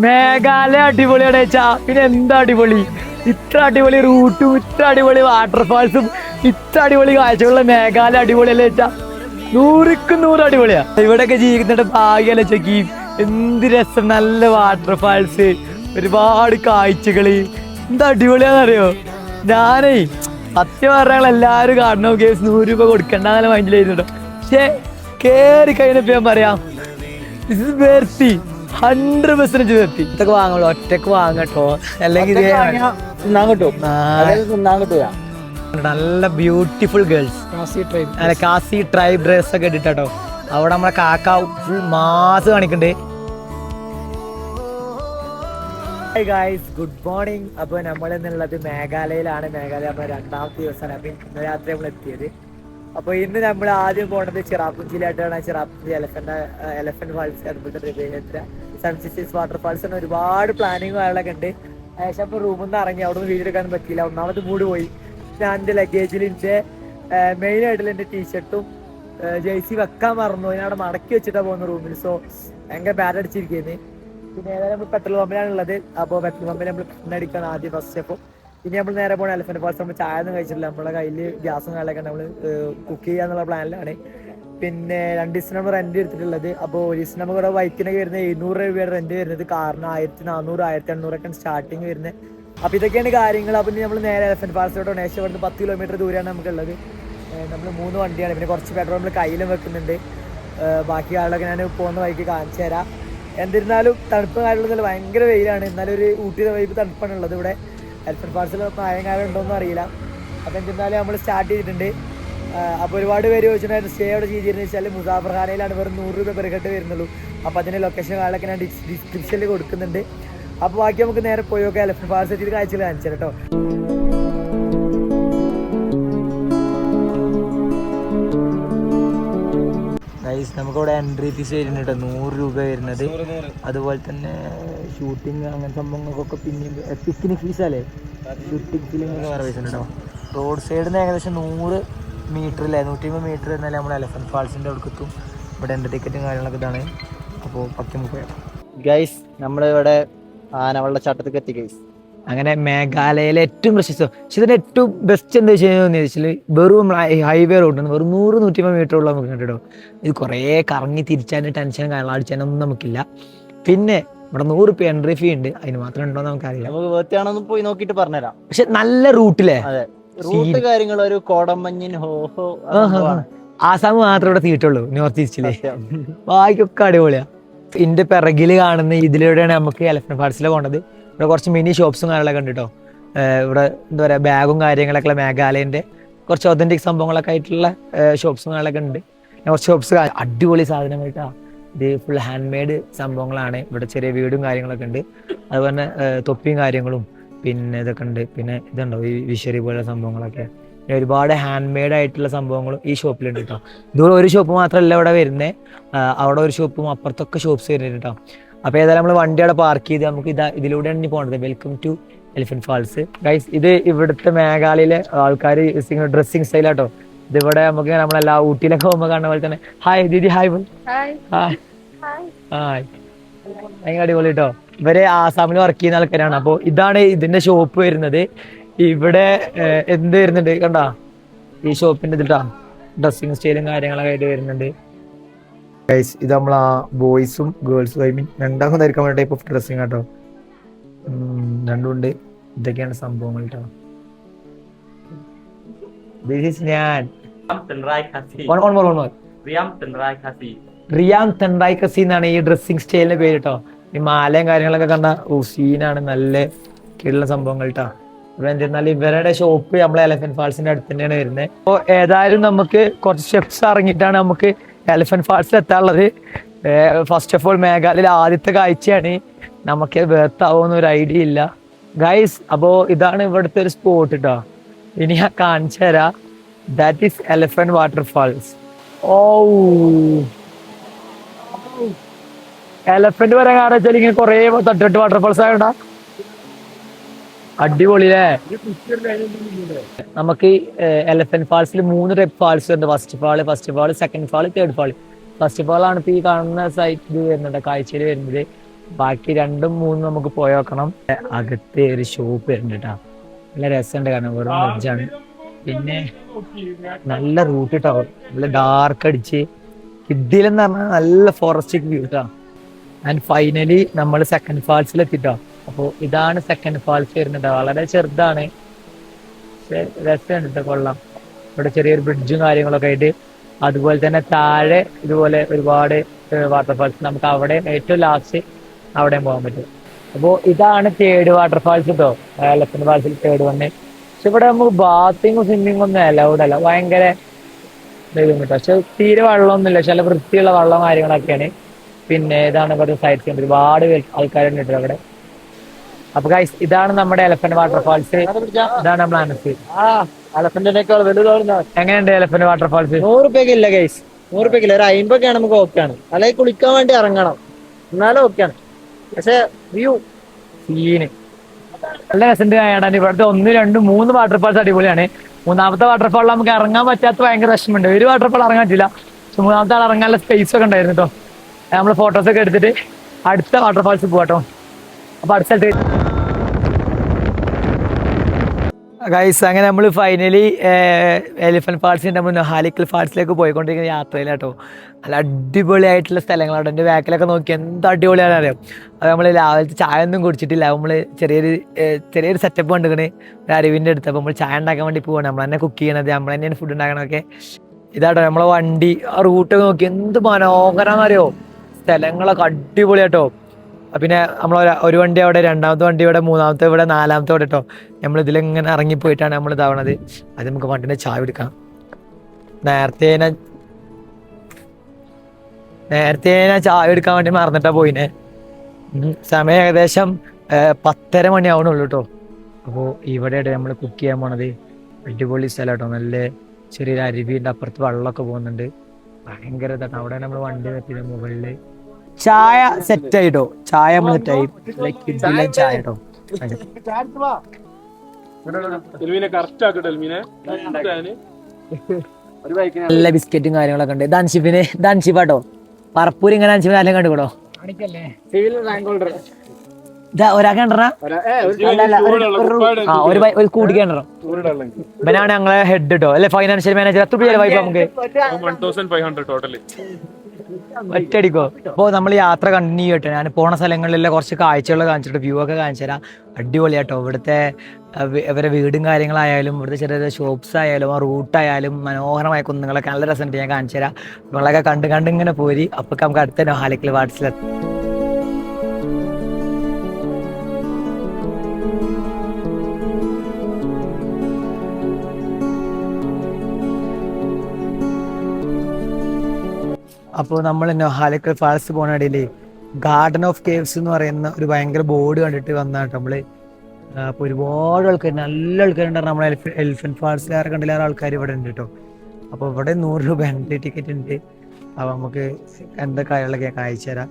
മേഘാലയ അടിപൊളിയാണ് വെച്ചാ. പിന്നെ എന്താ അടിപൊളി, ഇത്ര അടിപൊളി റൂട്ടും ഇത്ര അടിപൊളി വാട്ടർഫാൾസും ഇത്ര അടിപൊളി കാഴ്ചകളുള്ള മേഘാലയ അടിപൊളിയല്ലേ വെച്ചാ. 100ക്ക് 100 അടിപൊളിയാ. ഇവിടെയൊക്കെ ജീവിക്കുന്നുണ്ട് ഭാഗ്യല്ലേ ചോക്കി. എന്ത് രസം, നല്ല വാട്ടർഫാൾസ്, ഒരുപാട് കാഴ്ചകള്, എന്താ അടിപൊളിയാന്നറിയോ. ഞാനേ സത്യം പറഞ്ഞാൽ എല്ലാരും കാണണോ കേസ് 100 രൂപ കൊടുക്കണ്ടെന്നുള്ള മൈൻഡിലായിരുന്നു. പക്ഷെ കേറി കഴിഞ്ഞപ്പോ ഞാൻ പറയാം, ദിസ് ഇസ് വെർത്തി, 100% വെർത്തി. ഇതൊക്കെ വാങ്ങുള്ളൂ, ഒറ്റക്ക് വാങ്ങട്ടോ, അല്ലെങ്കിൽ നല്ല beautiful girls, Khasi tribe dress ഒക്കെ ഇട്ടിട്ടോ. അവിടെ നമ്മളെ കാക്ക ഫുൾ മാസ് കാണിക്കണ്ടേ. Hi guys, good morning. അപ്പോൾ നമ്മൾ എന്നുള്ളത് മേഘാലയയിലാണ്. മേഘാലയ നമ്മൾ 2ാമത്തെ ദിവസമാണ്. അപ്പോൾ ഇന്ന് രാത്രി നമ്മൾ എത്തിയത്. അപ്പോൾ ഇന്ന് നമ്മൾ ആദ്യം പോകുന്നത് ചിറാപ്പുഞ്ചിയിലായിട്ടാണ്. ചിറാപ്പുഞ്ചി എലഫന്റ് ഫാൾസ്, അതുപോലെ സൺസിസ്റ്റേഴ്സ് വാട്ടർഫാൾസ് എന്ന ഒരുപാട് പ്ലാനിങ് കാര്യങ്ങളൊക്കെ ഉണ്ട്. ഏകദേശം അപ്പോൾ റൂമിൽ നിന്ന് ഇറങ്ങി അവിടെ നിന്ന് വീഡിയോ എടുക്കാൻ പറ്റിയില്ല. ഒന്നാമത് മൂഡ് പോയി. ഞാൻ എൻ്റെ ലഗേജിൽ എൻ്റെ മെയിനായിട്ടുള്ള എൻ്റെ ടീഷർട്ടും ജേഴ്സി വെക്കാൻ മറന്നു. ഞാൻ അവിടെ മടക്കി വെച്ചിട്ടാണ് പോകുന്ന റൂമിൽ. സോ ഭയങ്കര ബാഡ് അടിച്ചിരിക്കുന്നത്. പിന്നെ ഏതായാലും നമ്മൾ പെട്രോൾ പമ്പിലാണുള്ളത്. അപ്പോൾ പെട്രോൾ പമ്പിൽ നമ്മൾ എണ്ണടിക്കാൻ ആദ്യം ഫസ്റ്റ്. അപ്പോൾ ഇനി നമ്മൾ നേരെ പോകണം എലഫന്റ് ഫാൾസ്. നമ്മൾ ചായ ഒന്നും കഴിച്ചിട്ടില്ല. നമ്മളെ കയ്യിൽ ഗ്യാസും കാര്യങ്ങളൊക്കെ നമ്മൾ കുക്ക് ചെയ്യാന്നുള്ള പ്ലാനിലാണ്. പിന്നെ 2 ദിവസം നമ്മൾ റെന്റ് എടുത്തിട്ടുള്ളത്. അപ്പോൾ 1 ദിവസം നമുക്ക് ഇവിടെ ബൈക്കിനൊക്കെ വരുന്നത് 700 രൂപയുടെ റെന്റ് വരുന്നത്. കാറിന് 1400 1800 സ്റ്റാർട്ടിങ് വരുന്നത്. അപ്പോൾ ഇതൊക്കെയാണ് കാര്യങ്ങൾ. അപ്പോൾ ഇനി നമ്മൾ നേരെ എലഫന്റ് ഫാൾസിലോട്ട് ഏകദേശം ഇവിടുന്ന് 10 കിലോമീറ്റർ ദൂരമാണ് നമുക്കുള്ളത്. നമ്മൾ 3 വണ്ടിയാണ്. പിന്നെ കുറച്ച് പെട്രോൾ നമ്മൾ കയ്യിലും വെക്കുന്നുണ്ട്. ബാക്കി ആളുകളൊക്കെ ഞാൻ പോകുന്ന വഴിക്ക് കാണിച്ചു തരാം. എന്നിരുന്നാലും തണുപ്പ് കാര്യങ്ങളൊന്നും ഭയങ്കര വെയിലാണ്. എന്നാലും ഒരു ഊട്ടിയുടെ വൈബ് തണുപ്പാണ് ഉള്ളത് ഇവിടെ. എലഫന്റ് ഫാൾസിൽ പ്രായം കാലം ഉണ്ടോയെന്നും അറിയില്ല. അപ്പം എന്നിരുന്നാലും നമ്മൾ സ്റ്റാർട്ട് ചെയ്തിട്ടുണ്ട്. അപ്പോൾ ഒരുപാട് പേര് ചോദിച്ചിട്ടുണ്ടായിരുന്നു സ്റ്റേ അവിടെ ചെയ്തിരുന്നത് വെച്ചാൽ മുസാഫർ ഖാനയിലാണ്. വെറും 100 രൂപ പെരുകെട്ട് വരുന്നുള്ളൂ. അപ്പോൾ അതിൻ്റെ ലൊക്കേഷൻ കാര്യങ്ങളൊക്കെ ഞാൻ ഡിസ്ക്രിപ്ഷനിൽ കൊടുക്കുന്നുണ്ട്. അപ്പോൾ ബാക്കി നമുക്ക് നേരെ പോയി നോക്കാം. എലഫന്റ് ഫാൾസ് എത്തിയിട്ട് കാഴ്ചകൾ കാണിച്ചു കേട്ടോ. നമുക്കിവിടെ എൻട്രി ഫീസ് വരുന്നുണ്ട് കേട്ടോ, 100 രൂപ വരുന്നത്. അതുപോലെ തന്നെ ഷൂട്ടിങ് അങ്ങനെ സംഭവങ്ങൾക്കൊക്കെ പിന്നെയും പിക്നിക് ഫീസല്ലേ, ഷൂട്ടിങ് ഫിലിമൊക്കെ വേറെ പൈസ ഉണ്ട് കേട്ടോ. റോഡ് സൈഡിൽ നിന്ന് ഏകദേശം 100 മീറ്റർ അല്ലേ, 150 മീറ്റർ എന്നാലേ നമ്മൾ എലഫന്റ് ഫാൾസിൻ്റെ അവിടെ എത്തും. ഇവിടെ എൻ്റെ ടിക്കറ്റും കാര്യങ്ങളൊക്കെ ഇതാണ്. അപ്പോൾ പക്കി നമുക്ക് ഗൈസ് നമ്മളിവിടെ ആനവെള്ളച്ചാട്ടത്തേക്ക് എത്തി ഗൈസ്. അങ്ങനെ മേഘാലയയിലെ ഏറ്റവും പ്രശസ്തം, പക്ഷെ ഇതിൻ്റെ ഏറ്റവും ബെസ്റ്റ് എന്താ വെച്ചാൽ വെറും ഹൈവേ റോഡാണ്. വെറും 100-150 മീറ്റർ ഉള്ള നമുക്ക് കേട്ടോ. ഇത് കുറേ കറങ്ങി തിരിച്ചാനും ടെൻഷനും കാര്യങ്ങളും അടിച്ചാനൊന്നും നമുക്കില്ല. പിന്നെ ഇവിടെ 100 രൂപ എൻട്രി ഫീ ഉണ്ട്. അതിന് മാത്രം ഉണ്ടോ നമുക്കറിയില്ല. നമുക്ക് വേർത്തിയാണെന്ന് പോയി നോക്കിയിട്ട് പറഞ്ഞുതരാം. പക്ഷെ നല്ല റൂട്ടിലെ റൂട്ട് കാര്യങ്ങൾ ഒരു കോടമഞ്ഞിൻ ഹോഹോ ആസാം മാത്രമേ ഇവിടെ സീറ്റുള്ളൂ നോർത്ത് ഈസ്റ്റില്. ബാക്കിയൊക്കെ അടിപൊളിയാ. ഇതിന്റെ പിറകില് കാണുന്ന ഇതിലൂടെയാണ് നമുക്ക് എലഫന്റ് ഫാൾസിൽ പോകേണ്ടത്. ഇവിടെ കുറച്ച് മിനി ഷോപ്സും കാര്യങ്ങളൊക്കെ ഉണ്ട് കേട്ടോ. ഇവിടെ എന്താ പറയുക, ബാഗും കാര്യങ്ങളൊക്കെ മേഘാലയന്റെ കുറച്ച് ഒതന്റിക് സംഭവങ്ങളൊക്കെ ആയിട്ടുള്ള ഷോപ്സും കാര്യങ്ങളൊക്കെ ഉണ്ട്. കുറച്ച് ഷോപ്സ് അടിപൊളി സാധനമായിട്ടാ. ഇത് ഫുൾ ഹാൻഡ് മെയ്ഡ് സംഭവങ്ങളാണ്. ഇവിടെ ചെറിയ വീടും കാര്യങ്ങളൊക്കെ ഉണ്ട്. അതുപോലെ തന്നെ തൊപ്പിയും കാര്യങ്ങളും പിന്നെ ഇതൊക്കെ ഉണ്ട്. പിന്നെ ഇതുണ്ടോ ഈ വിഷറി പോലുള്ള സംഭവങ്ങളൊക്കെ. ഒരുപാട് ഹാൻഡ് മെയ്ഡ് ആയിട്ടുള്ള സംഭവങ്ങളും ഈ ഷോപ്പിലുണ്ട് കേട്ടോ. ഇതുപോലെ ഒരു ഷോപ്പ് മാത്രമല്ല ഇവിടെ വരുന്നത്, അവിടെ ഒരു ഷോപ്പും അപ്പുറത്തൊക്കെ ഷോപ്സ് വരുന്നുണ്ട് കേട്ടോ. അപ്പോൾ ഏതായാലും നമ്മൾ വണ്ടി അവിടെ പാർക്ക് ചെയ്ത് നമുക്ക് ഇതിലൂടെയാണ് ഇനി പോകേണ്ടത്. Welcome to elephant falls guys. ഇത് ഇവിടുത്തെ മേഘാലയയിലെ ആൾക്കാർ ഡ്രസ്സിങ് സ്റ്റൈലാട്ടോ. ഇതിവിടെ നമുക്ക് നമ്മളെല്ലാ ഊട്ടിയിലൊക്കെ പോകുമ്പോൾ കാണുന്ന പോലെ തന്നെ. Hi Didi, hi hi hi. ഭയങ്കര അടിപൊളി കേട്ടോ. ഇവര് ആസാമിൽ വർക്ക് ചെയ്യുന്ന ആൾക്കാരാണ്. അപ്പോൾ ഇതാണ് ഇതിന്റെ ഷോപ്പ് വരുന്നത്. ഇവിടെ എന്ത് വരുന്നുണ്ട് കണ്ടാ, ഈ ഷോപ്പിന്റെ ഇതിട്ടാ ഡ്രസ്സിങ് സ്റ്റൈലും കാര്യങ്ങളൊക്കെ ആയിട്ട് വരുന്നുണ്ട്. ഇത് നമ്മൾ ആ ബോയ്സും ഗേൾസും ഐ മീൻ രണ്ടാമത് ധരിക്കാൻ വേണ്ട ടൈപ്പ് ഓഫ് ഡ്രസ്സിങ് കേട്ടോ. രണ്ടുമുണ്ട്. ഇതൊക്കെയാണ് സംഭവങ്ങൾ കേട്ടോ. ഞാൻ റിയാം തെൻറായ് കസി എന്നാണ് ഈ ഡ്രസ്സിങ് സ്റ്റൈലിന്റെ പേര് കേട്ടോ. ഈ മാലയും കാര്യങ്ങളൊക്കെ കണ്ട സീനാണ്. നല്ല കീഴുള്ള സംഭവങ്ങൾ കേട്ടോ. ഇവിടെ എന്തിരുന്നാലും ഇവരുടെ ഷോപ്പ് നമ്മളെ എലഫന്റ് ഫാൾസിന്റെ അടുത്ത് തന്നെയാണ് വരുന്നത്. അപ്പോൾ ഏതായാലും നമുക്ക് കുറച്ച് സ്റ്റെപ്സ് ഇറങ്ങിയിട്ടാണ് നമുക്ക് എലഫന്റ് ഫാൾസിൽ എത്താനുള്ളത്. ഫസ്റ്റ് ഓഫ് ഓൾ മേഘാലയയിലെ ആദ്യത്തെ കാഴ്ചയാണ്. നമുക്ക് വേർത്താവുന്ന ഒരു ഐഡിയ ഇല്ല ഗൈസ്. അപ്പോൾ ഇതാണ് ഇവിടുത്തെ ഒരു സ്പോട്ട് കേട്ടോ. ഇനി ഞാൻ കാണിച്ചു തരാം. That is elephant waterfalls. ഓ, എലഫന്റ് പറയാൻ കാരണം വെച്ചാൽ ഇങ്ങനെ കുറെ തട്ടിട്ട് വാട്ടർഫാൾസ് ആയോണ്ടാ അടിപൊളിയല്ലേ. നമുക്ക് എലഫന്റ് ഫാൾസിൽ 3 ടൈപ്പ് ഫാൾസ് ഉണ്ട്. First fall, second fall, third fall. First fall ആണ് ഇപ്പൊ ഈ കാണുന്ന സൈറ്റ് ഇത് വരുന്നുണ്ട്, കാഴ്ചയിൽ വരുന്നത്. ബാക്കി 2ഉം 3ഉം നമുക്ക് പോയോക്കണം. അകത്ത് ഒരു ഷോപ്പ് വരുന്നുണ്ട് കേട്ടോ, നല്ല രസമുണ്ട് കാരണം വെറും വെജാണ്. പിന്നെ നല്ല റൂട്ട് കേട്ടോ, നല്ല ഡാർക്ക് അടിച്ച് കിഡിലെന്ന് പറഞ്ഞാൽ നല്ല ഫോറസ്റ്റിക് വ്യൂ കേട്ടോ. ആൻഡ് ഫൈനലി നമ്മൾ സെക്കൻഡ് ഫാൾസിൽ എത്തിട്ടോ. അപ്പോൾ ഇതാണ് സെക്കൻഡ് ഫാൾസ് വരുന്നുണ്ട്, വളരെ ചെറുതാണ് പക്ഷെ രസമുണ്ട് കേട്ടോ, കൊള്ളാം. ഇവിടെ ചെറിയൊരു ബ്രിഡ്ജും കാര്യങ്ങളൊക്കെ ആയിട്ട്, അതുപോലെ തന്നെ താഴെ ഇതുപോലെ ഒരുപാട് വാട്ടർഫാൾസ്, നമുക്ക് അവിടെ ഏറ്റവും ലാസ്റ്റ് അവിടെയും പോകാൻ പറ്റും. അപ്പോൾ ഇതാണ് തേർഡ് വാട്ടർഫാൾസ് കേട്ടോ, എലഫന്റ് ഫാൾസിൽ തേർഡ് വന്ന്. പക്ഷെ ഇവിടെ നമുക്ക് ബാത്തിങ്ങും സ്വിമ്മിങ്ങും ഒന്നും അലൗഡ് അല്ല, ഭയങ്കര ഇതും കേട്ടോ. പക്ഷെ തീരെ വെള്ളമൊന്നുമില്ല, പക്ഷെ നല്ല വൃത്തിയുള്ള വെള്ളം കാര്യങ്ങളൊക്കെയാണ്. പിന്നെ ഇതാണ് ഇവിടെ സൈഡ് സീൻ, ഒരുപാട് ആൾക്കാരുണ്ട് കേട്ടോ അവിടെ. അപ്പൊ ഗൈസ് ഇതാണ് നമ്മുടെ എലഫന്റ് വാട്ടർഫാൾസ്, ഇതാണ് നമ്മൾ അനസ്. എലഫന്റിനേക്കാൾ വലുതാണ്. എങ്ങനെയുണ്ട് എലഫന്റ് വാട്ടർഫാൾസ്? 100 രൂപയ്ക്ക് ഇല്ല ഗൈസ്, 100 രൂപയ്ക്ക് ഇല്ല. ഒരു 50 നമുക്ക് ഓക്കെയാണ്, അല്ലെങ്കിൽ കുളിക്കാൻ വേണ്ടി ഇറങ്ങണം എന്നാലും ഓക്കെയാണ്. പക്ഷെ വ്യൂ സീന് നല്ല രസമുണ്ട് കാണാൻ. ഇവിടുത്തെ 1, 2, 3 വാട്ടർഫാൾസ് അടിപൊളിയാണ്. 3ാമത്തെ വാട്ടർഫാളിൽ നമുക്ക് ഇറങ്ങാൻ പറ്റാത്ത ഭയങ്കര വിഷമമുണ്ട്. ഒരു വാട്ടർഫാൾ ഇറങ്ങാൻ പറ്റില്ല, പക്ഷെ 3ാമത്തെ ആൾ ഇറങ്ങാനുള്ള സ്പേസ് ഒക്കെ ഉണ്ടായിരുന്നു കേട്ടോ. നമ്മൾ ഫോട്ടോസൊക്കെ എടുത്തിട്ട് അടുത്ത വാട്ടർഫാൾസ് പോകാട്ടോ. അപ്പൊ അടുത്ത സ്ഥലത്ത് ഗൈസ് അങ്ങനെ നമ്മൾ ഫൈനലി എലിഫന്റ് ഫാൾസിൻ്റെ മുന്നേ ഹാലിക്കൽ ഫാൾസിലേക്ക് പോയിക്കൊണ്ടിരിക്കുന്ന യാത്രയിലാട്ടോ. നല്ല അടിപൊളിയായിട്ടുള്ള സ്ഥലങ്ങളാണ്. എൻ്റെ ബാക്കിലൊക്കെ നോക്കി എന്ത് അടിപൊളിയാണെന്ന് അറിയാം. അത് നമ്മൾ രാവിലത്തെ ചായ ഒന്നും കുടിച്ചിട്ടില്ല, നമ്മൾ ചെറിയൊരു സെറ്റപ്പ് കണ്ടിരിക്കണ് ഒരു അരുവിൻ്റെ അടുത്ത്. അപ്പോൾ നമ്മൾ ചായ ഉണ്ടാക്കാൻ വേണ്ടി പോവാണ്, നമ്മൾ തന്നെ കുക്ക് ചെയ്യണത്, നമ്മൾ തന്നെയാണ് ഫുഡ് ഉണ്ടാക്കണമൊക്കെ. ഇതാട്ടോ നമ്മളെ വണ്ടി, ആ റൂട്ടൊക്കെ നോക്കി എന്ത് മനോഹരമാണെന്നറിയോ, സ്ഥലങ്ങളൊക്കെ അടിപൊളിയാട്ടോ. പിന്നെ നമ്മൾ ഒരു വണ്ടി അവിടെ, 2ാമത്തെ വണ്ടി ഇവിടെ, 3ാമത്തെ ഇവിടെ, 4ാമത്തെ ഇവിടെ കേട്ടോ. നമ്മൾ ഇതിലിങ്ങനെ ഇറങ്ങിപ്പോയിട്ടാണ് നമ്മൾ ഇതാവണത്. അത് നമുക്ക് വണ്ടിൻ്റെ ചായ എടുക്കാം. നേരത്തെ ഞാൻ ചായ എടുക്കാൻ വേണ്ടി മറന്നിട്ടാ പോയിനെ. സമയം ഏകദേശം 10:30 മണിയാവണുള്ളൂ കേട്ടോ. അപ്പോൾ ഇവിടെയായിട്ട് നമ്മൾ കുക്ക് ചെയ്യാൻ പോണത്. അടിപൊളി സ്ഥലം കേട്ടോ, നല്ല ചെറിയൊരു അരുവിൻ്റെ അപ്പുറത്ത് വെള്ളമൊക്കെ പോകുന്നുണ്ട്, ഭയങ്കര ഇതാട്ടോ. അവിടെ നമ്മൾ വണ്ടി നിർത്തിയത് മുകളിൽ. ചായ സെറ്റായിട്ടോ, ചായ നമ്മൾ സെറ്റായി, ചായ കേട്ടോ. നല്ല ബിസ്ക്കറ്റും കാര്യങ്ങളൊക്കെ ഉണ്ട്. ദൻഷിപ്പാട്ടോ പറപ്പൂര് ഇങ്ങനെ അൻഷിഫ് നല്ല കണ്ടുകൂടോ. ഒരാൾക്ക് ഒരു കൂടിക്ക് കണ്ടോ. ഇവനാണ് ഞങ്ങളെ ഹെഡ് കേട്ടോ, അല്ലെ ഫൈനാൻഷ്യൽ മാനേജർ. എത്ര രൂപ വായ്പ നമുക്ക്? 1500 ടോട്ടല്. ഒറ്റയടിക്കോ. അപ്പോൾ നമ്മൾ യാത്ര കണ്ടിന്യൂ ചെയ്യട്ടെ. ഞാൻ പോണ സ്ഥലങ്ങളിലെല്ലാം കുറച്ച് കാഴ്ചകൾ കാണിച്ചിട്ട് വ്യൂ ഒക്കെ കാണിച്ചു തരാം. അടിപൊളിയാട്ടോ. ഇവിടുത്തെ ഇവരെ വീടും കാര്യങ്ങളായാലും ഇവിടുത്തെ ചെറിയ ചെറിയ ഷോപ്സ് ആയാലും ആ റൂട്ടായാലും മനോഹരമായ കുന്നുകളൊക്കെ നല്ല രസമുണ്ട്. ഞാൻ കാണിച്ചു തരാം. നിങ്ങളൊക്കെ കണ്ട് ഇങ്ങനെ പോരി. അപ്പോൾ നമുക്ക് അടുത്ത ഹാലിക്കൽ വാട്സിലെത്താം. അപ്പോൾ നമ്മൾ ഹാലിക്കൽ ഫാൾസ് പോകുന്ന ഇടയിൽ ഗാർഡൻ ഓഫ് കേവ്സ് എന്ന് പറയുന്ന ഒരു ഭയങ്കര ബോർഡ് കണ്ടിട്ട് വന്നാട്ടോ നമ്മൾ. അപ്പോൾ ഒരുപാട് ആൾക്കാർ, നല്ല ആൾക്കാരുണ്ടായിരുന്നു. നമ്മൾ എലിഫന്റ് ഫാൾസിലേറെ കണ്ടില്ലാറ് ആൾക്കാർ ഇവിടെ ഉണ്ട് കേട്ടോ. അപ്പോൾ ഇവിടെ 100 രൂപ എൻട്രി ടിക്കറ്റ് ഉണ്ട്. അപ്പോൾ നമുക്ക് എന്താ കാര്യങ്ങളൊക്കെ കാഴ്ച തരാം.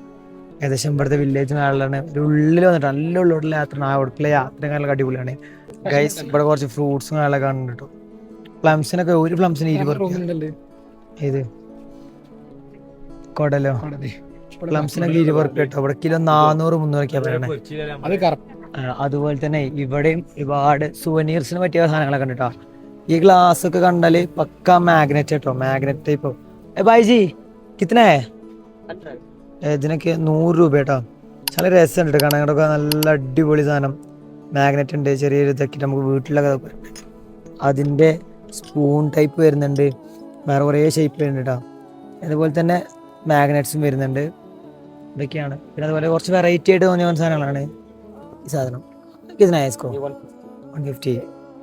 ഏകദേശം ഇവിടുത്തെ വില്ലേജ് ആളുകളാണ്. ഒരു ഉള്ളിൽ വന്നിട്ട് നല്ല ഉള്ളിലുള്ള യാത്ര, അവിടേക്കുള്ള യാത്ര കാര്യങ്ങളൊക്കെ അടിപൊളിയാണ് ഗൈസ്. ഇവിടെ കുറച്ച് ഫ്രൂട്ട്സും കാര്യങ്ങളൊക്കെ കാണുന്നുണ്ട് കേട്ടോ. പ്ലംസിനൊക്കെ ഒരു പ്ലംസിന് 20 ഇത് കൊടലോ പ്ലംസിനൊക്കെ 20 റുപ്യ കേട്ടോ. ഇവിടെ കിലോ 400-300 പറയണേ. അതുപോലെ തന്നെ ഇവിടെയും ഒരുപാട് സുവനീർസിന് പറ്റിയ സാധനങ്ങളൊക്കെ ഉണ്ട് കേട്ടോ. ഈ ഗ്ലാസ് ഒക്കെ കണ്ടാല് പക്ക മാഗ്നറ്റ് കേട്ടോ, മാഗ്നറ്റ് ഇപ്പൊ ഭായിജി കിത്തനേ ഇതിനൊക്കെ 100 രൂപ കേട്ടോ. നല്ല രസമുണ്ട് കാണാൻ. നല്ല അടിപൊളി സാധനം മാഗ്നറ്റ് ഉണ്ട്. ചെറിയൊരു ഇതൊക്കെ നമുക്ക് വീട്ടിലൊക്കെ അതിൻ്റെ സ്പൂൺ ടൈപ്പ് വരുന്നുണ്ട്, വേറെ കുറേ ഷേപ്പ് വരുന്നുണ്ട് കേട്ടോ. അതുപോലെ തന്നെ മാഗ്നറ്റ്സും വരുന്നുണ്ട്. ഇതൊക്കെയാണ്. പിന്നെ അതുപോലെ കുറച്ച് വെറൈറ്റി ആയിട്ട് തോന്നിയ സാധനങ്ങളാണ് ഈ സാധനം. ഇതിനായസ്കോ 150.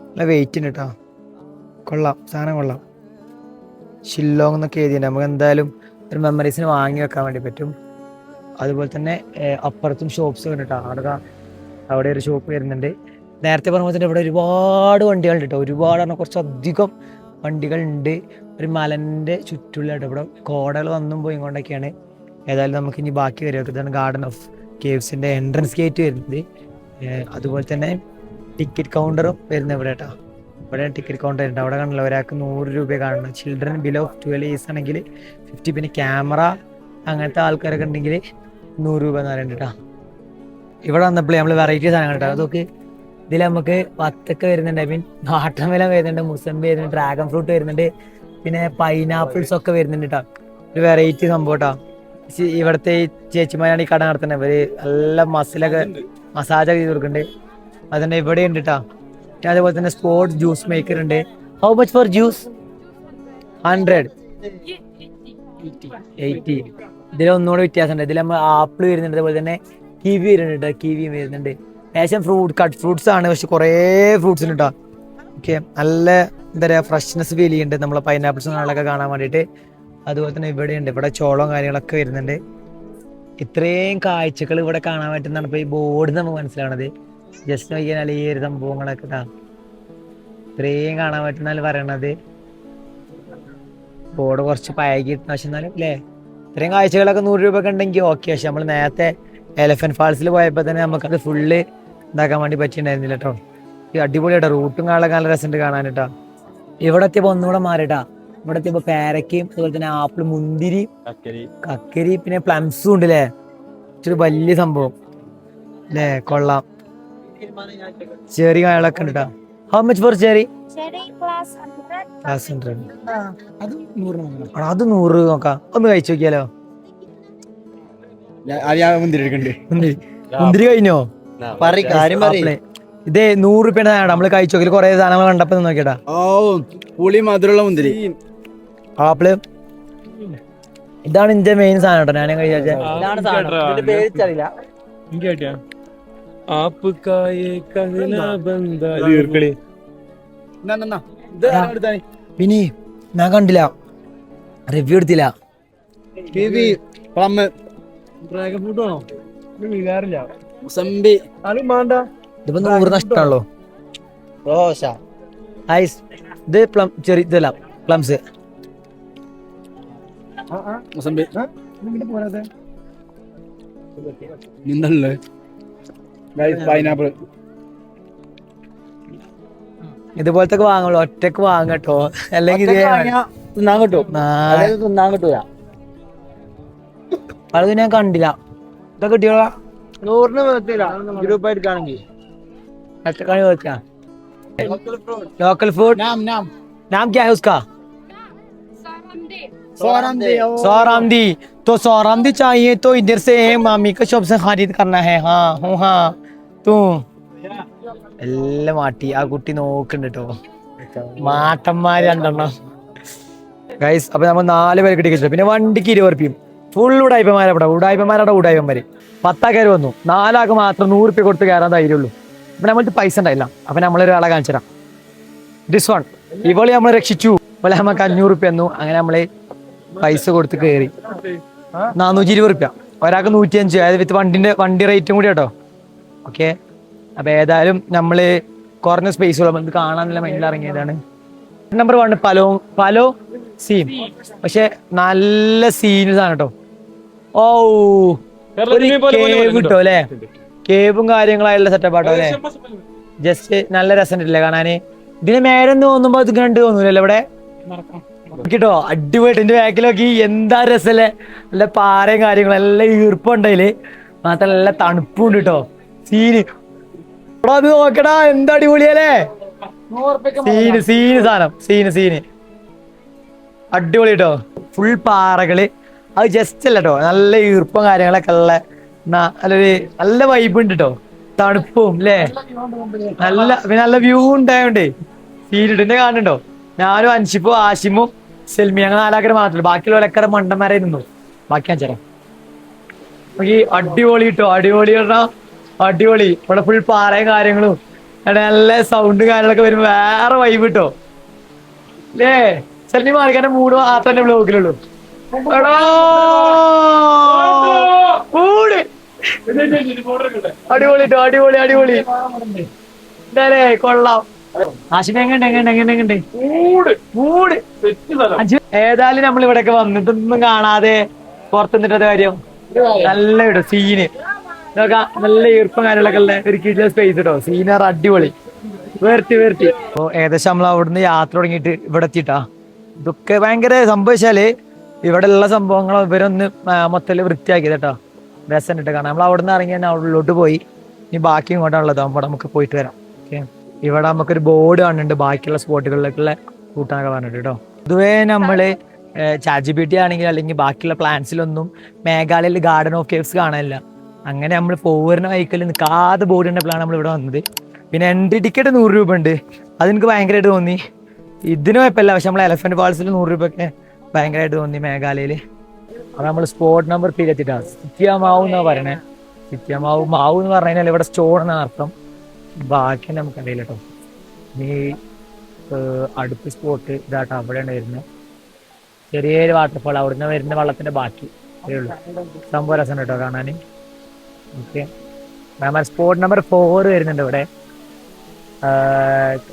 നല്ല വെയിറ്റ് ഉണ്ട് കേട്ടോ, കൊള്ളാം സാധനം, കൊള്ളാം. ഷില്ലോങ് എന്നൊക്കെ എഴുതിയിട്ടുണ്ട്. നമുക്ക് എന്തായാലും ഒരു മെമ്മറീസിന് വാങ്ങി വെക്കാൻ വേണ്ടി പറ്റും. അതുപോലെ തന്നെ അപ്പുറത്തും ഷോപ്സ് ഉണ്ട് കേട്ടോ. അവിടെ ഒരു ഷോപ്പ് വരുന്നുണ്ട്. നേരത്തെ പറഞ്ഞ തന്നെ ഇവിടെ ഒരുപാട് വണ്ടികളുണ്ട് കേട്ടോ. ഒരുപാട് പറഞ്ഞാൽ കുറച്ചധികം വണ്ടികളുണ്ട്. ഒരു മലൻ്റെ ചുറ്റുള്ളായിട്ട് ഇവിടെ കോടകൾ വന്നും പോയി കൊണ്ടൊക്കെയാണ്. ഏതായാലും നമുക്ക് ഇനി ബാക്കി വരും. ഇതാണ് ഗാർഡൻ ഓഫ് കേവ്സിൻ്റെ എൻട്രൻസ് ഗേറ്റ് വരുന്നത്. അതുപോലെ തന്നെ ടിക്കറ്റ് കൗണ്ടറും വരുന്നത് ഇവിടെ കേട്ടോ. ഇവിടെ ടിക്കറ്റ് കൗണ്ടർ ഉണ്ട്. അവിടെ കാണുന്നില്ല, ഒരാൾക്ക് 100 രൂപ കാണണം. ചിൽഡ്രൻ ബിലോ 12 ഇയേഴ്സ് ആണെങ്കിൽ 50. പിന്നെ ക്യാമറ അങ്ങനത്തെ ആൾക്കാരൊക്കെ ഉണ്ടെങ്കിൽ 100 രൂപ എന്ന് പറയുന്നുണ്ട് കേട്ടോ. ഇവിടെ വന്നപ്പോഴേ നമ്മള് വെറൈറ്റി സാധനം കേട്ടോ അതൊക്കെ ഇതിൽ നമുക്ക് വത്തക്ക വരുന്നുണ്ട്, ഐ മീൻ വാട്ടർമെലൻ വരുന്നുണ്ട്, മുസമ്പി വരുന്നുണ്ട്, ഡ്രാഗൺ ഫ്രൂട്ട് വരുന്നുണ്ട്, പിന്നെ പൈനാപ്പിൾസ് ഒക്കെ വരുന്നുണ്ട് കേട്ടോ. ഒരു വെറൈറ്റി സംഭവം കേട്ടോ. ഇവിടുത്തെ ഈ ചേച്ചിമാരാണ് ഈ കട നടത്തുന്നത്. ഇവര് നല്ല മസാജൊക്കെ ചെയ്ത് കൊടുക്കുന്നുണ്ട്. അതന്നെ ഇവിടെ ഉണ്ട് കേട്ടോ. പിന്നെ അതേപോലെ തന്നെ സ്പോർട്സ് ജ്യൂസ് മേക്കർ ഉണ്ട്. How much for juice? 100, 80. ഇതിൽ ഒന്നുകൂടെ വ്യത്യാസമുണ്ട്. ഇതിൽ നമ്മൾ ആപ്പിൾ വരുന്നുണ്ട്, അതുപോലെ തന്നെ കിവി വരുന്നുണ്ട്, കിവി വരുന്നുണ്ട്. ഏകദേശം കട്ട് ഫ്രൂട്ട്സ് ആണ്, പക്ഷെ കുറേ ഫ്രൂട്ട്സ് ഉണ്ട് കേട്ടോ. ഓക്കെ, നല്ല എന്താ പറയുക ഫ്രഷ്നെസ് ഫീൽ ചെയ്യുന്നുണ്ട് നമ്മളെ പൈനാപ്പിൾസ് നാളൊക്കെ കാണാൻ വേണ്ടിയിട്ട്. അതുപോലെ തന്നെ ഇവിടെ ഉണ്ട്, ഇവിടെ ചോളവും കാര്യങ്ങളൊക്കെ വരുന്നുണ്ട്. ഇത്രയും കാഴ്ചകൾ ഇവിടെ കാണാൻ പറ്റുന്നതാണ് ഇപ്പോൾ ഈ ബോർഡ് നമുക്ക് മനസ്സിലാവണത്. ജസ്റ്റ് നോക്കിയാൽ ഈ ഒരു സംഭവങ്ങളൊക്കെ ഇത്രയും കാണാൻ പറ്റുന്ന പറയണത്. ബോർഡ് കുറച്ച് പഴകിയിട്ട് പക്ഷെ എന്നാലും അല്ലേ ഇത്രയും കാഴ്ചകളൊക്കെ 100 രൂപ ഉണ്ടെങ്കിൽ ഓക്കെ. പക്ഷെ നമ്മൾ നേരത്തെ എലഫന്റ് ഫാൾസിൽ പോയപ്പോൾ തന്നെ നമുക്കത് ഫുള്ള് ഇതാക്കാൻ വേണ്ടി പറ്റിയിട്ടുണ്ടായിരുന്നില്ല കേട്ടോ. ഈ അടിപൊളിയാട്ടോ, റൂട്ടും കാണാൻ നല്ല രസമുണ്ട് കാണാൻ കേട്ടോ. ഇവിടെ എത്തിയപ്പോൾ ഒന്നുകൂടെ മാറിട്ടാ. ഇവിടെ എത്തിയപ്പോൾ പേരക്കയും അതുപോലെ തന്നെ ആപ്പിൾ, മുന്തിരി, കക്കരി, പിന്നെ പ്ലംസും ഉണ്ട് അല്ലേ. ഇച്ചിരി വലിയ സംഭവം അല്ലേ, കൊള്ളാം. ചെറി കായകളൊക്കെ ഉണ്ട് കേട്ടോ. How much for cherry? Class 100. അത് 100 രൂപ നോക്കാം. ഒന്ന് കഴിച്ചു നോക്കിയാലോ? മുന്തിരി കഴിഞ്ഞോ? ഇതേ 100 രൂപയുടെ സാധനം നമ്മള് കഴിച്ചു നോക്കി. കൊറേ സാധനങ്ങൾ കണ്ടപ്പോ നോക്കിയടാ. പുളി മധുരമുള്ള മുന്തിരി. ആപ്പിള് ഇതാണ് എന്റെ മെയിൻ സാധനം കേട്ടോ. ഞാൻ കഴിച്ചറിയില്ല. പിന്നെ ഞാൻ കണ്ടില്ല, റിവ്യൂ എടുത്തില്ല. ഇതിപ്പോ 100 നഷ്ടമാണല്ലോ. ഇത് ചെറിയ ഇതല്ല, പ്ലംസ്. പൈനാപ്പിൾ ഇതുപോലത്തെ വാങ്ങുള്ളൂ, ഒറ്റക്ക് വാങ്ങട്ടോ. അല്ലെങ്കിൽ തിന്നാൻ കിട്ടൂല. അത് ഞാൻ കണ്ടില്ല. ഇതൊക്കെ കിട്ടിയോളാ 100 ഗ്രൂപ്പ് എടുക്കുകയാണെങ്കിൽ. लोकल फूड नाम क्या है उसका? सौरामदी. तो सौरामदी चाहिए तो इधर से मामी का शॉप से खरीद करना है. हाँ हूँ हाँ तू എല്ലാം മാറ്റി. ആ കുട്ടി നോക്കുന്നുണ്ട് കേട്ടോ. മാട്ടന്മാര് 2 ഗൈസ്. അപ്പൊ നമ്മൾ 4 പേര് കിട്ടി. പിന്നെ വണ്ടിക്ക് 20 രൂപയും. ഫുൾ ഉടായ്പമാരവിടെ, ഉടായ്പന്മാരുടെ 10 ആൾക്കാർ വന്നു. 4 ആൾക്ക് മാത്രം 100 രൂപ കൊടുത്ത് കയറാൻ ധൈര്യമുള്ളൂ. അപ്പൊ നമ്മൾക്ക് പൈസ ഉണ്ടായില്ല. അപ്പൊ നമ്മളൊരാളെ കാണിച്ചു തരാം. This one. ഇവളെ നമ്മൾ രക്ഷിച്ചു. ഇവളെ നമുക്ക് 500 രൂപ തന്നു. അങ്ങനെ നമ്മള് പൈസ കൊടുത്ത് കയറി. 420 രൂപ, ഒരാൾക്ക് 105. അതായത് വിത്ത് വണ്ടി റേറ്റും കൂടി കേട്ടോ. ഓക്കെ, അപ്പൊ ഏതായാലും നമ്മള് കുറഞ്ഞ സ്പേസ് ഉള്ള നമുക്ക് കാണാനുള്ള മൈൻഡിൽ ഇറങ്ങിയതാണ്. Number 1 പലോ scene. പക്ഷെ നല്ല സീൻസ് ആണ് കേട്ടോ. ഓ കേവ് കിട്ടോ അല്ലെ, കേവും കാര്യങ്ങളായുള്ള സെറ്റപ്പ് ആട്ടോ അല്ലെ. ജസ്റ്റ് നല്ല രസമുണ്ടല്ലേ കാണാന്. ഇതിന് മേലെന്ന് തോന്നുമ്പോ ഇത് കണ്ട് തോന്നൂലല്ലോ ഇവിടെ കേട്ടോ. അടിപൊളിയായിട്ട് എന്റെ ബാക്കിലൊക്കെ എന്താ രസല്ലേ. നല്ല പാറയും കാര്യങ്ങളും എല്ലാം ഈർപ്പുണ്ടതില്. മാത്രം നല്ല തണുപ്പുണ്ട് കേട്ടോ. സീന് അത് നോക്കടാ, എന്താ അടിപൊളിയല്ലേ. സീന് സാധനം, സീന് അടിപൊളി കേട്ടോ. ഫുൾ പാറകള്. അത് ജസ്റ്റ് അല്ല കേട്ടോ, നല്ല ഈർപ്പം കാര്യങ്ങളൊക്കെ ഉള്ള നല്ല വൈബ് ഉണ്ട് കേട്ടോ. തണുപ്പും അല്ലേ, നല്ല വ്യൂ ഉണ്ടായോണ്ടേ സീരിഡിന്റെ കാണുന്നുണ്ടോ. ഞാനും അൻഷിപ്പും ആഷിമും സെൽമി അങ്ങനെ 4 ആൾക്കാർ മാത്രമല്ല. ബാക്കിയുള്ളവരൊക്കെ മണ്ടന്മാരെ നിന്നു. ബാക്കി ഞാൻ ചേരാം. അടിപൊളി കിട്ടോ, അടിപൊളി പറഞ്ഞാ അടിപൊളി. ഇവിടെ ഫുൾ പാറയും കാര്യങ്ങളും നല്ല സൗണ്ടും കാര്യങ്ങളൊക്കെ വരുമ്പോ വേറെ വൈബ് കിട്ടോ അല്ലേ. സെൽമി മാറിക്കാന്റെ മൂഡ് മാത്രമേ ബ്ലോഗിലുള്ളൂ. അടിപൊളി അടിപൊളി എന്തായാലേ കൊള്ളാം. ആശിമ എങ്ങണ്ട് ഏതായാലും നമ്മൾ ഇവിടെയൊക്കെ വന്നിട്ടൊന്നും കാണാതെ പുറത്തു നിന്നിട്ടത് കാര്യം. നല്ല ഇടോ സീന് ഇതൊക്കെ, നല്ല ഈർപ്പം കാര്യങ്ങളൊക്കെ ഉള്ള ഒരു കിടിലൻ സ്പേസ് ഇട്ടോ. സീനർ അടിപൊളി വേർത്തി. അപ്പൊ ഏകദേശം നമ്മൾ അവിടുന്ന് യാത്ര തുടങ്ങിയിട്ട് ഇവിടെ എത്തിയിട്ടാ. ഇതൊക്കെ ഭയങ്കര സംഭവിച്ചാല് ഇവിടെ ഉള്ള സംഭവങ്ങൾ ഇവരൊന്ന് മൊത്തത്തിൽ വൃത്തിയാക്കിയത് കേട്ടോ. രസം ഇട്ട് കാണാം. നമ്മൾ അവിടെ നിന്ന് ഇറങ്ങി തന്നെ ഉള്ളിലോട്ട് പോയി. ഇനി ബാക്കി ഇങ്ങോട്ടാണുള്ളത്, അവിടെ നമുക്ക് പോയിട്ട് വരാം. ഓക്കെ, ഇവിടെ നമുക്കൊരു ബോർഡ് കാണുന്നുണ്ട് ബാക്കിയുള്ള സ്പോട്ടുകളിലേക്കുള്ള കൂട്ടാനൊക്കെ പറഞ്ഞിട്ട് കേട്ടോ. പൊതുവേ നമ്മള് ChatGPT ആണെങ്കിൽ അല്ലെങ്കിൽ ബാക്കിയുള്ള പ്ലാൻസിലൊന്നും മേഘാലയയിൽ ഗാർഡൻ ഓഫ് കേവ്സ് കാണാനില്ല. അങ്ങനെ നമ്മൾ പോരുന്ന വൈക്കൽ നിൽക്കാതെ ബോർഡ് ഉണ്ടപ്പോഴാണ് നമ്മൾ ഇവിടെ വന്നത്. പിന്നെ എൻട്രി ടിക്കറ്റ് 100 രൂപ ഉണ്ട്. അതെനിക്ക് ഭയങ്കരമായിട്ട് തോന്നി. ഇതിന് കുഴപ്പമില്ല, പക്ഷെ നമ്മൾ എലഫന്റ് ഫാൾസിൽ 100 രൂപയൊക്കെ ഭയങ്കരമായിട്ട് തോന്നി മേഘാലയയിൽ. അത് നമ്മൾ സ്പോട്ട് നമ്പർ 3 എത്തിയിട്ടാണ്. സിറ്റിയാമാവ് എന്നാണ് പറയണേ. സിറ്റിയാമാവ് മാവ് എന്ന് പറഞ്ഞു കഴിഞ്ഞാൽ ഇവിടെ സ്റ്റോൺ എന്നാണ് അർത്ഥം. ബാക്കി നമുക്കറിയില്ല കേട്ടോ. ഇനി അടുത്ത സ്പോട്ട് ഇതാട്ടോ, അവിടെയാണ് വരുന്നത്. ചെറിയൊരു വാട്ടർഫാൾ, അവിടുന്ന് വരുന്ന വെള്ളത്തിന്റെ ബാക്കി അതേ ഉള്ളൂ. സംഭവം രസം കേട്ടോ കാണാൻ. ഓക്കെ, സ്പോട്ട് നമ്പർ 4 വരുന്നുണ്ട് ഇവിടെ.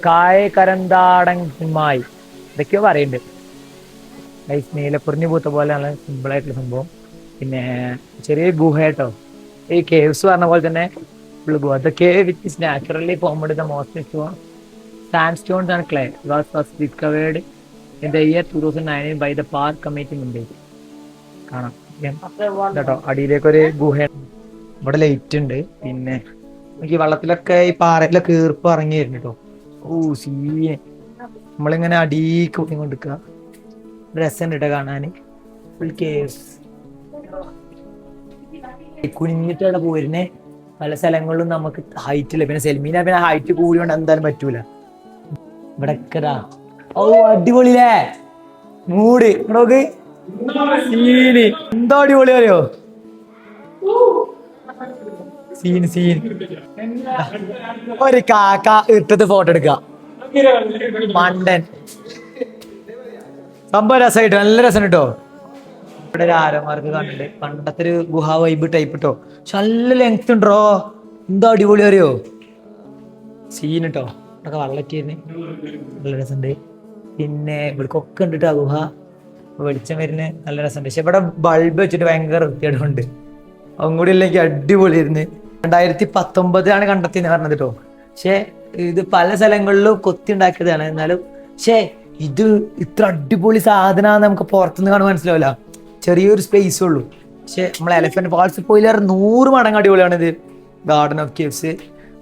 കായ് കരന്താടങ്ങായി ഇതൊക്കെയോ പറയുന്നുണ്ട്. നീലക്കുറിഞ്ഞി പൂത്ത പോലെയാണ് സിമ്പിൾ ആയിട്ടുള്ള സംഭവം. പിന്നെ ചെറിയ ഗുഹ കേട്ടോ. ഈ കേവ്സ് പറഞ്ഞ പോലെ തന്നെ ഗുഹ. The cave which is naturally formed the most sandstones and clay was discovered in the year 2009 by the park committee Mumbai. കാണാം കേട്ടോ. അടിയിലേക്കൊരു ഗുഹ, ഇവിടെ ലൈറ്റ് ഉണ്ട്. പിന്നെ ഈ വെള്ളത്തിലൊക്കെ ഈ പാറയിലൊക്കെ ഈർപ്പ് ഇറങ്ങി വരുന്നു കേട്ടോ. ഓ സീന്, നമ്മളിങ്ങനെ അടിയിലേക്ക് പോയിക്കൊണ്ടിരിക്കുക. രസം കേട്ടോ കാണാൻ. ഫുൾ കേവ്സ് കുനിഞ്ഞിട്ടാണ് പോയിരുന്നേ. പല സ്ഥലങ്ങളിലും നമുക്ക് ഹൈറ്റ് ഇല്ല. പിന്നെ സെൽമീന പിന്നെ ഹൈറ്റ് കൂടിയോണ്ട് എന്തായാലും പറ്റൂല. ഇവിടെ ഓ അടിപൊളിയില്ലേ മൂട് നോക്ക്. സീന് എന്തോ അടിപൊളി അറിയോ. സീൻ സീൻ ഒരു കാക്ക ഇട്ടത് ഫോട്ടോ എടുക്ക മണ്ടൻ. സംഭവം രസമായിട്ട് നല്ല രസം കേട്ടോ. ഇവിടെ ഒരു ആരോമാർക്ക് കണ്ടിട്ട് പണ്ടത്തെ ഒരു ഗുഹ വൈബ് ടൈപ്പ് കേട്ടോ. പക്ഷെ നല്ല ലെങ്ത് ഉണ്ടോ. എന്തോ അടിപൊളി അറിയോ. സീൻ കേട്ടോ. ഇവിടെ വെള്ളറ്റിരുന്ന് നല്ല രസമുണ്ട്. പിന്നെ ഇവിടേക്കൊക്കെ ഉണ്ട് കേട്ടോ ഗുഹ. വെളിച്ചം വരുന്ന നല്ല രസമുണ്ട്. പക്ഷെ ഇവിടെ ബൾബ് വെച്ചിട്ട് ഭയങ്കര വൃത്തികേടുണ്ട്. അതും കൂടി ഇല്ലെങ്കിൽ അടിപൊളിയായിരുന്നു. 2019 കണ്ടെത്തിയെന്ന് പറഞ്ഞത് കേട്ടോ. പക്ഷെ ഇത് പല സ്ഥലങ്ങളിലും കൊത്തി ഉണ്ടാക്കിയതാണ്. എന്നാലും പക്ഷേ ഇത് ഇത്ര അടിപൊളി സാധനമാണെന്ന് നമുക്ക് പുറത്തുനിന്ന് കാണാൻ മനസ്സിലാവില്ല. ചെറിയൊരു സ്പേസ് ഉള്ളൂ. പക്ഷെ നമ്മൾ എലഫന്റ് ഫാൾസ് പോയില്ലേറെ 100 മടങ്ങ് അടിപൊളിയാണ് ഇത് ഗാർഡൻ ഓഫ് കേവ്സ്.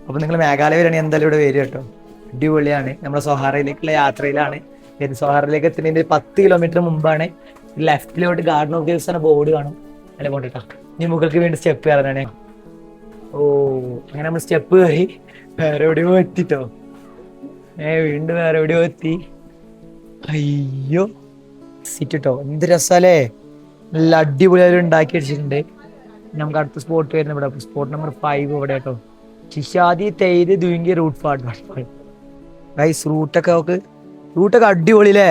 അപ്പൊ നിങ്ങൾ മേഘാലയ വരികയാണെങ്കിൽ എന്തായാലും ഇവിടെ വരിക കേട്ടോ. അടിപൊളിയാണ്. നമ്മുടെ സൊഹാറയിലേക്കുള്ള യാത്രയിലാണ്. സൊഹാറയിലേക്ക് എത്തുന്നതിന്റെ 10 കിലോമീറ്റർ മുമ്പാണ്. ലെഫ്റ്റിലോട്ട് ഗാർഡൻ ഓഫ് കേവ്സ് എന്ന ബോർഡ് കാണും. അല്ല പോണ്ടിട്ടാ. ഇനി മുകൾക്ക് വീണ്ടും സ്റ്റെപ്പ് കയറാനാണ്. ഓ അങ്ങനെ നമ്മൾ സ്റ്റെപ്പ് കയറി വേറെ എവിടെയോ എത്തിട്ടോ. വീണ്ടും വേറെ എവിടെയോ എത്തി. അയ്യോ സിറ്റിട്ടോ, എന്ത് രസാലേ. നല്ല അടിപൊളിയായി ഉണ്ടാക്കി വെച്ചിട്ടുണ്ട്. നമുക്ക് അടുത്ത സ്പോട്ട് വരുന്നത് ഇവിടെ. സ്പോട്ട് നമ്പർ 5 ഇവിടെ കേട്ടോ. ശിഷാദി തെയ്ത് ദുവിങ്കി റൂട്ട് പാട്ട് ഗൈസ്. റൂട്ടൊക്കെ അടിപൊളിയില്ലേ.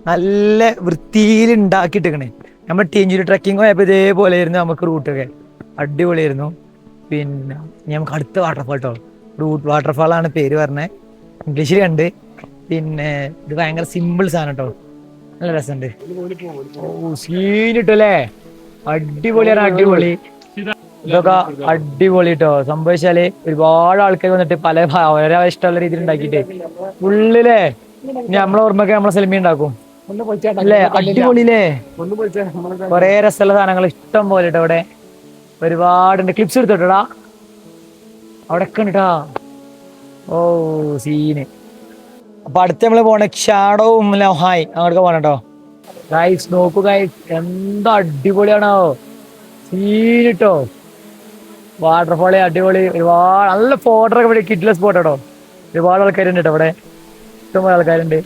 നല്ല വൃത്തിയിൽ ഉണ്ടാക്കിയിട്ടേക്കണേ. നമ്മൾ ടീഞ്ചൂരി ട്രക്കിംഗ് പോയപ്പോൾ ഇതേപോലെ ആയിരുന്നു നമുക്ക് റൂട്ടൊക്കെ. അടിപൊളിയായിരുന്നു. പിന്നെ നമുക്ക് അടുത്ത വാട്ടർഫാൾ കേട്ടോ. റൂട്ട് വാട്ടർഫാളാണ് പേര് പറഞ്ഞത്. ഇംഗ്ലീഷിൽ കണ്ട്. പിന്നെ ഇത് ഭയങ്കര സിമ്പിൾ സാധനം കേട്ടോ. നല്ല രസമുണ്ട്. ഓ സീനിട്ടല്ലേ. അടിപൊളിയാണ്. അടിപൊളി. ഇതൊക്കെ അടിപൊളി കേട്ടോ. സംഭവിച്ചാല് ഒരുപാട് ആൾക്കാർ വന്നിട്ട് പല ഓരോ ഇഷ്ടമുള്ള രീതിയിൽ ഉണ്ടാക്കിയിട്ട് ഉള്ളിലേ നമ്മളെ ഓർമ്മയൊക്കെ നമ്മളെ സെൽമി ഉണ്ടാക്കും അല്ലേ. അടിപൊളിയില്ലേ. കൊറേ രസമുള്ള സാധനങ്ങൾ ഇഷ്ടം പോലെ കേട്ടോ. ഇവിടെ ഒരുപാടുണ്ട്. ക്ലിപ്സ് എടുത്തോട്ടാ അവിടെ ഒക്കെ ഉണ്ട് കേട്ടോ. ഓ സീന്. അപ്പൊ അടുത്ത് നമ്മള് പോണ ഷാഡോവും ലൊഹായ് അങ്ങോട്ട് പോണ കേട്ടോ. ഗൈസ് നോക്കൂ ഗൈസ്, എന്താ അടിപൊളിയാണോ സീനിട്ടോ. വാട്ടർഫാള് അടിപൊളി. ഒരുപാട് നല്ല ഫോട്ടോ ഒക്കെ ഇവിടെ കിഡ്ലെസ് സ്പോട്ട് കേട്ടോ. ഒരുപാട് ആൾക്കാരുണ്ട് കേട്ടോ ഇവിടെ. ഇഷ്ടംപോലെ ആൾക്കാരുണ്ട്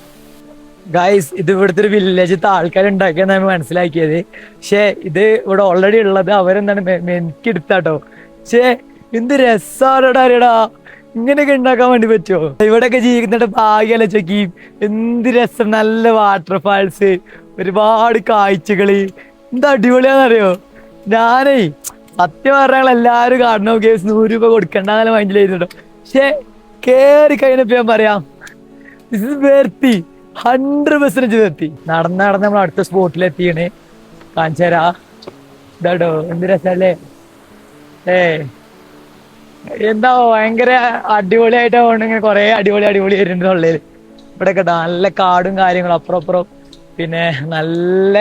ഗൈസ്. ഇത് ഇവിടുത്തെ ഒരു വില്ലേജത്തെ ആൾക്കാരുണ്ടാക്കിയെന്ന് നമ്മൾ മനസ്സിലാക്കിയത്. പക്ഷെ ഇത് ഇവിടെ ഓൾറെഡി ഉള്ളത് അവരെന്താണ് മെനക്കെടുത്താട്ടോ. പക്ഷെ എന്ത് രസാടാ അറിയടാ. ഇങ്ങനെയൊക്കെ ഉണ്ടാക്കാൻ വേണ്ടി പറ്റുമോ. ഇവിടെയൊക്കെ ജീവിക്കുന്നുണ്ട് ഭാഗ്യല്ല ചോക്കി. എന്ത് രസം. നല്ല വാട്ടർഫാൾസ്, ഒരുപാട് കാഴ്ചകള്. എന്താ അടിപൊളിയാന്നറിയോ. ഞാനേ സത്യം പറഞ്ഞാൽ എല്ലാവരും ഗാർഡൻ ഓഫ് കേവ്സ് 100 രൂപ കൊടുക്കണ്ടെന്നാലും മൈൻഡിൽ ചെയ്തിട്ടോ. പക്ഷെ കേറി കഴിഞ്ഞപ്പോ ഞാൻ പറയാം ദിസ് ഇസ് വെർത്തി. 100% വെർത്തി. നടന്ന് നമ്മൾ അടുത്ത സ്പോട്ടിലെത്തിയാണ്. കാഞ്ചേരാ ഇതാട്ടോ. എന്ത് രസല്ലേ. എന്താ ഭയങ്കര അടിപൊളിയായിട്ട് ഇങ്ങനെ കൊറേ അടിപൊളി വരുന്നുണ്ട് ഉള്ളിൽ. ഇവിടെ കേട്ടോ നല്ല കാടും കാര്യങ്ങളും അപ്പുറം. പിന്നെ നല്ല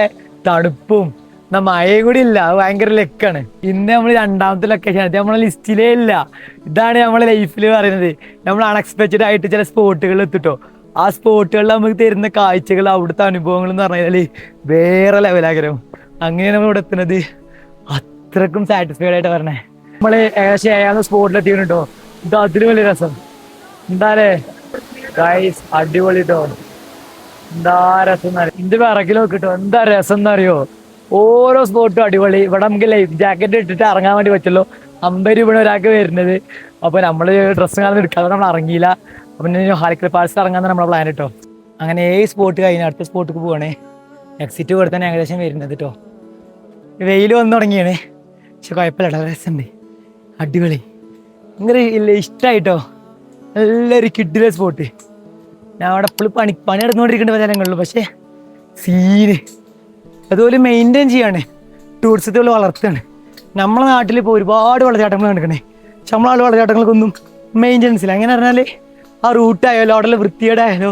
തണുപ്പും എന്നാ മഴയും കൂടി ഇല്ല, അത് ഭയങ്കര ലക്കാണ്. ഇന്ന് നമ്മൾ രണ്ടാമത്തെ ലൊക്കേഷൻ, അത് നമ്മളെ ലിസ്റ്റിലേ ഇല്ല. ഇതാണ് നമ്മളെ ലൈഫിൽ പറയുന്നത്, നമ്മൾ അൺഎക്സ്പെക്റ്റഡ് ആയിട്ട് ചില സ്പോട്ടുകളിൽ എത്തിട്ടോ. ആ സ്പോട്ടുകളിൽ നമുക്ക് തരുന്ന കാഴ്ചകൾ, അവിടുത്തെ അനുഭവങ്ങൾ എന്ന് പറഞ്ഞാൽ വേറെ ലെവലാഗ്രഹം. അങ്ങനെയാണ് നമ്മൾ ഇവിടെ എത്തുന്നത്. അത്രക്കും സാറ്റിസ്ഫൈഡ് ആയിട്ട് പറഞ്ഞേ. നമ്മള് ഏകദേശം 7 സ്പോട്ടിൽ എത്തിക്കണം കേട്ടോ. ഇത് അതിലും വലിയ രസം എന്താല്ലേ ഗൈസ്, അടിപൊളി കേട്ടോ. എന്താ രസം എന്നറിയോ, ഇത് വിറകിൽ നോക്കിട്ടോ, എന്താ രസം എന്നറിയോ. ഓരോ സ്പോട്ടും അടിപൊളി. ഇവിടെ നമുക്ക് ലൈഫ് ജാക്കറ്റ് ഇട്ടിട്ട് ഇറങ്ങാൻ വേണ്ടി പറ്റുള്ളൂ. 50 രൂപയാണ് ഒരാൾക്ക് വരുന്നത്. അപ്പൊ നമ്മള് ഡ്രസ്സ് കാണാൻ എടുക്കാതെ നമ്മൾ ഇറങ്ങിയില്ല. അപ്പൊ ഹാലിക്കൽ പാൽസ് ഇറങ്ങാന്ന് നമ്മളെ പ്ലാൻ കേട്ടോ. അങ്ങനെ 7 സ്പോട്ട് കഴിഞ്ഞ് അടുത്ത സ്പോട്ടിക്ക് പോവാണേ. എക്സിറ്റ് ഇവിടെ തന്നെ ഏകദേശം വരുന്നത് കേട്ടോ. വെയിൽ വന്നു തുടങ്ങിയാണ്, പക്ഷെ കുഴപ്പമില്ല, രസമുണ്ട്, അടിപൊളി, ഭയങ്കര ഇഷ്ടമായിട്ടോ. നല്ലൊരു കിഡിലെ സ്പോട്ട്. ഞാൻ അവിടെ എപ്പോഴും പണി നടന്നുകൊണ്ടിരിക്കേണ്ട സ്ഥലങ്ങളിലും, പക്ഷേ സീന് അതുപോലെ മെയിൻറ്റെയിൻ ചെയ്യാണ്. ടൂറിസത്തുകൾ വളർത്തുകയാണ്. നമ്മളെ നാട്ടിൽ ഇപ്പോൾ ഒരുപാട് വെള്ളച്ചാട്ടങ്ങൾ കണ്ടിരിക്കണേ, പക്ഷെ നമ്മളെ വെള്ളച്ചാട്ടങ്ങൾക്കൊന്നും മെയിൻ്റെനൻസ് ഇല്ല. അങ്ങനെ പറഞ്ഞാൽ ആ റൂട്ടായാലോ അവിടെയുള്ള വൃത്തിയുടെ ആയാലോ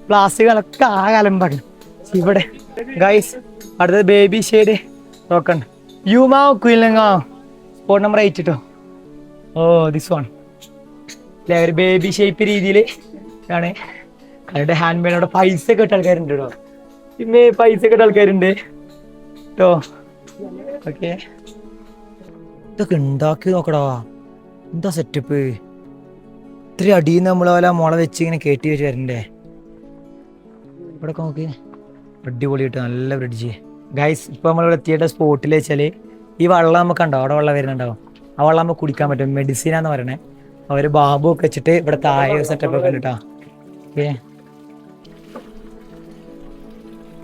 പ്ലാസ്റ്റിക്കുകളൊക്കെ ആ കലമ്പാണ്. ഇവിടെ ഗൈസ് അടുത്തത് ബേബി ഷേഡ് നോക്കണ്ട യുമാ കുയിലങ്ങ സ്പോട്ട് നമ്പർ 8 കേട്ടോ. ഓ ദിസ് വൺ അല്ലേ, ഒരു ബേബി ഷേപ്പ് രീതിയിൽ ആണ്. അവരുടെ ഹാൻഡ് മെയ്ഡ്. പൈസ ഒക്കെ ഇട്ട ആൾക്കാരുണ്ട് കേട്ടോ. പിന്നെ പൈസ ഒക്കെ ഇട്ട ആൾക്കാരുണ്ട് കേട്ടോ. ഓക്കെ, ഇതൊക്കെ ഉണ്ടാക്കി നോക്കടാ, എന്താ സെറ്റപ്പ്. ഇത്ര അടിയിൽ നിന്ന് നമ്മളെ പോലെ മുള വെച്ച് ഇങ്ങനെ കയറ്റി വെച്ച് വരണ്ടേ. ഇവിടെ നോക്കി അടിപൊളി കിട്ടും, നല്ല ബ്രിഡ്ജ്. ഗൈസ് ഇപ്പോൾ നമ്മളിവിടെ എത്തിയിട്ട് സ്പോട്ടിൽ വെച്ചാൽ ഈ വെള്ളം നമുക്ക് ഉണ്ടോ, അവിടെ വെള്ളം വരുന്നുണ്ടാവും. ആ വെള്ളം നമുക്ക് കുടിക്കാൻ പറ്റും, മെഡിസിനാന്ന് പറയണേ. അവർ ബാബു ഒക്കെ വെച്ചിട്ട് ഇവിടെ താഴെ സെറ്റപ്പ് ഒക്കെ ഉണ്ട് കേട്ടോ. ഓക്കെ,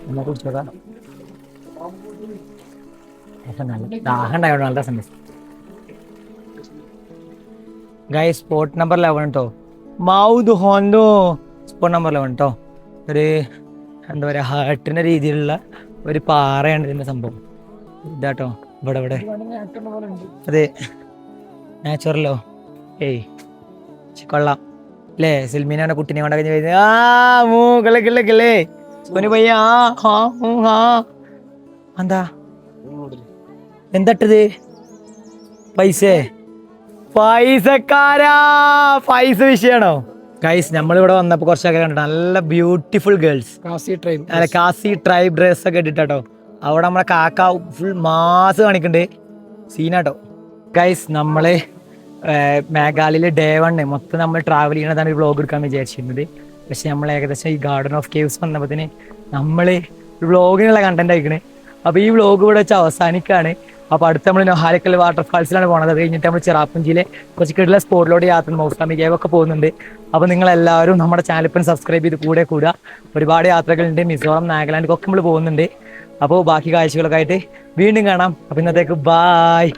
എന്നാ കുടിച്ചോക്കാം. ദാഹം ഉണ്ടായോണ്ട് നല്ല രസം. ഗൈസ് സ്പോട്ട് നമ്പർ 11 കേട്ടോ. മൗദ് ഹോണ്ടോ സ്പോട്ട് നമ്പർ 11 കേട്ടോ. ഒരു എന്താ പറയുക, ഹാർട്ടിൻ്റെ രീതിയിലുള്ള ഒരു പാറയാണ് ഇതിൻ്റെ സംഭവം. ഇതാട്ടോ ഇവിടെ അതെ, നാച്ചുറലോ. ഏയ് കൊള്ളാം അല്ലേ. സിൽമീനാണ് കുട്ടീനെ കൊണ്ട് കഴിഞ്ഞ് കിളേ സോനി പയ്യ. എന്താ എന്തട്ടത് പൈസക്കാരാ, പൈസ വിഷയമാണോ ഗൈസ്. നമ്മളിവിടെ വന്നപ്പോൾ കുറച്ചൊക്കെ കണ്ടിട്ട് നല്ല beautiful girls, Khasi tribe dress ഒക്കെ ഇട്ടിട്ടോ. അവിടെ നമ്മളെ കാക്ക ഫുൾ മാസ് കാണിക്കുന്നുണ്ട്, സീനാട്ടോ ഗൈസ്. നമ്മള് മേഘാലയയിലെ ഡേ 1 മൊത്തം നമ്മൾ ട്രാവൽ ചെയ്യണതാണ് ഒരു വ്ളോഗ് എടുക്കാൻ വിചാരിച്ചിരുന്നത്. പക്ഷെ നമ്മൾ ഏകദേശം ഈ ഗാർഡൻ ഓഫ് കേവ്സ് വന്നപ്പോഴത്തേന് നമ്മൾ വ്ളോഗിനുള്ള കണ്ടന്റ് ആയിക്കണേ. അപ്പോൾ ഈ വ്ളോഗ് ഇവിടെ വെച്ച് അവസാനിക്കുകയാണ്. അപ്പോൾ അടുത്ത് നമ്മൾ നൊഹാലിക്കൽ വാട്ടർഫാൾസിലാണ് പോകുന്നത്. അത് കഴിഞ്ഞിട്ട് നമ്മൾ ചിറാപ്പുഞ്ചിയിലെ കുറച്ച് കിട്ടുള്ള സ്പോട്ടിലോട്ട് യാത്ര മൗസാമി കേവ് ഒക്കെ പോകുന്നുണ്ട്. അപ്പോൾ നിങ്ങളെല്ലാവരും നമ്മുടെ ചാനൽ ഇപ്പം സബ്സ്ക്രൈബ് ചെയ്ത് കൂടുക. ഒരുപാട് യാത്രകളുണ്ട്, മിസോറം നാഗാലാൻഡൊക്കെ നമ്മൾ പോകുന്നുണ്ട്. അപ്പോൾ ബാക്കി കാഴ്ചകളൊക്കെ ആയിട്ട് വീണ്ടും കാണാം. അപ്പോൾ ഇന്നത്തേക്ക് ബായ്.